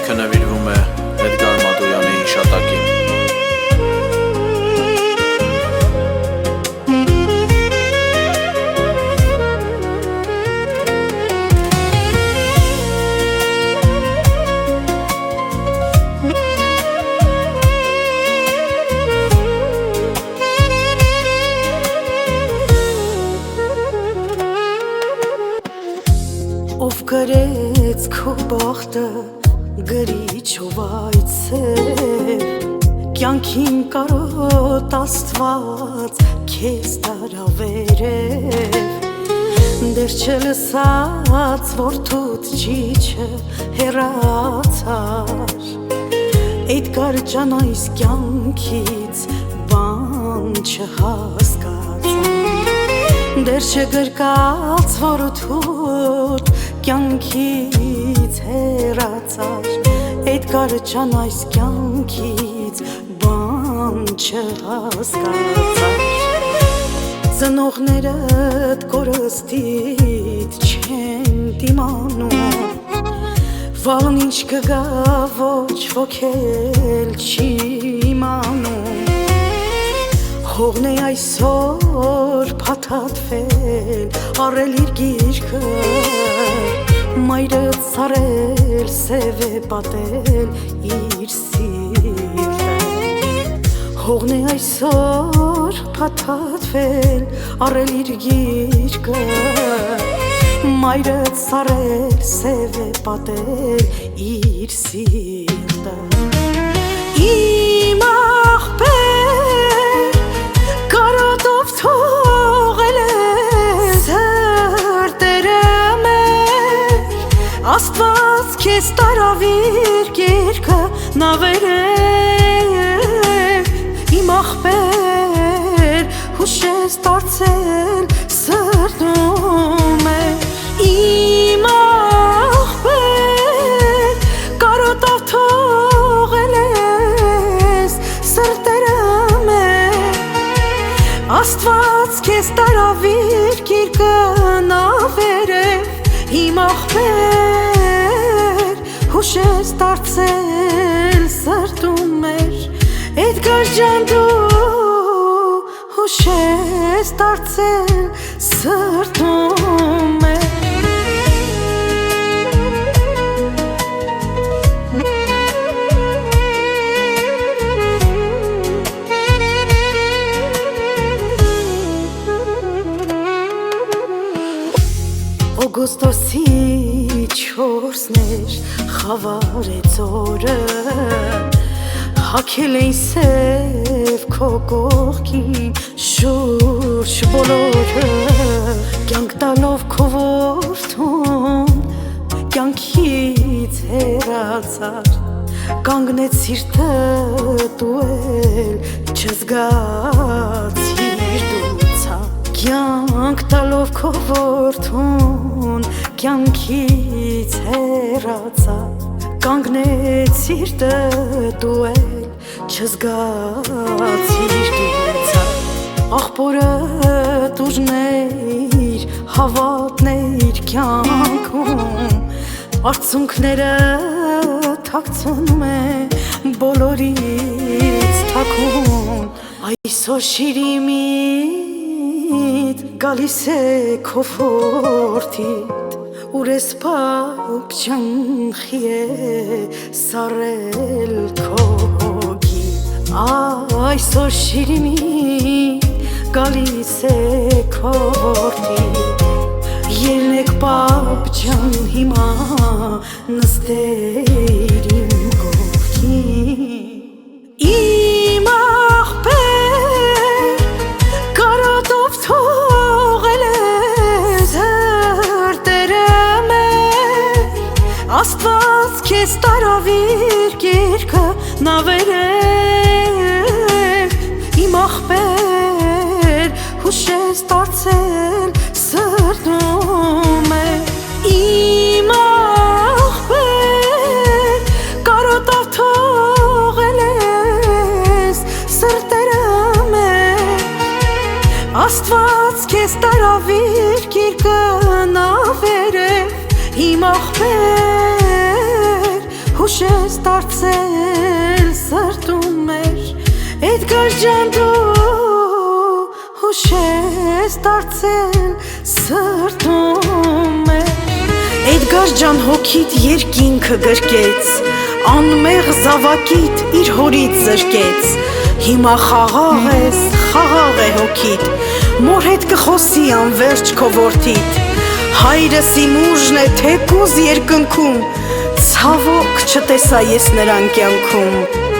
երգը նվիրվում է Էդգար Մատոյանի հիշատակին։ Ով գրեց քո բախտը գրիչով այցև կյանքին կարոտ Աստված քեզ տարա վերև դեռ չլսած որդուդ ճիչը հեռացար Էդգար ջան այս կյանքից բան չհասկացա Դեռ չգրկած որդուդ կյանքից հեռացար Էդգար ջան այս կյանքից բան չհասկացար Ծնողներդ կորստիդ չեն դիմանում Վաղն ինչ կգա ոչ ոք էլ չի իմանում Հողն է այսօր փաթաթվել, առել իր գիրկը Մայրդ սարել, սև է պատել իր սիրտը Հողն է այսօր փաթաթվել, առել իր գիրկը Մայրդ սարել, սև է պատել իր սիրտը Իմ աղբեր թողել ես հրտերը մեր Աստված քեզ տարավիր գիրկը նավերև Իմ աղբեր հուշ ես դարձել սրտում է Իմ աղբեր կարոտով թողել ես սրտերը մեր Աստված քեզ տարավիր գիրկը նավերև Իմ աղբեր հուշ ես դարձել սրտում մեր Էդգար ջան դու հուշ ես դարձել սրտում մեր Օգոստոսի 4-ն էր խավարեց օրը Հագել էին սև քո կողքին շուրջ բոլորը Կյանք տալով քո որդուն կյանքից հեռացար Կանգնեց սիրտը դու էլ չզգացիր դու Կյանք տալով քո որդուն կյանքից հեռացավ Կանգնեց սիրտը դու էլ չզգացիր դու Աղբորդ ուժներ հավատներ կյանքում Արցունքները թաքցնում է բոլորից թաքուն Այսօր շիրիմիդ գալիս է քո ֆորտիդ Ուր ես պապ ջանխի է սարել քո հոգի Այսօր շիրիմիդ գալիս է քո ֆորտիդ Ելնեք պապ ջան հիմա նստեր իմ կողքին Իմ աղբեր կարոտով թողել ես հրտերը մեր Աստված քեզ տարավիր գիրկը նավերև Իմ աղբեր հուշ ես դարձել սրտում է Իմ աղբեր կարոտով թողել ես սրտերը մեր Աստված քեզ տարավիր գիրկը նավերև Իմ աղբեր հուշ ես դարձել սրտում մեր Էդգար ջան դու հուշ ես դարձել սրտում մեր Էդգար ջան հոգիդ երկինքը գրկեց Անմեղ զավակիդ իր հորից զրկեց Հիմա խաղաղ ես, խաղաղ է հոգիդ Մոր հետ կխոսի անվերջ քո որդիդ Հայրս իմ ուժն է թեկուզ երկնքում Ցավոք չտեսա ես նրան կյանքում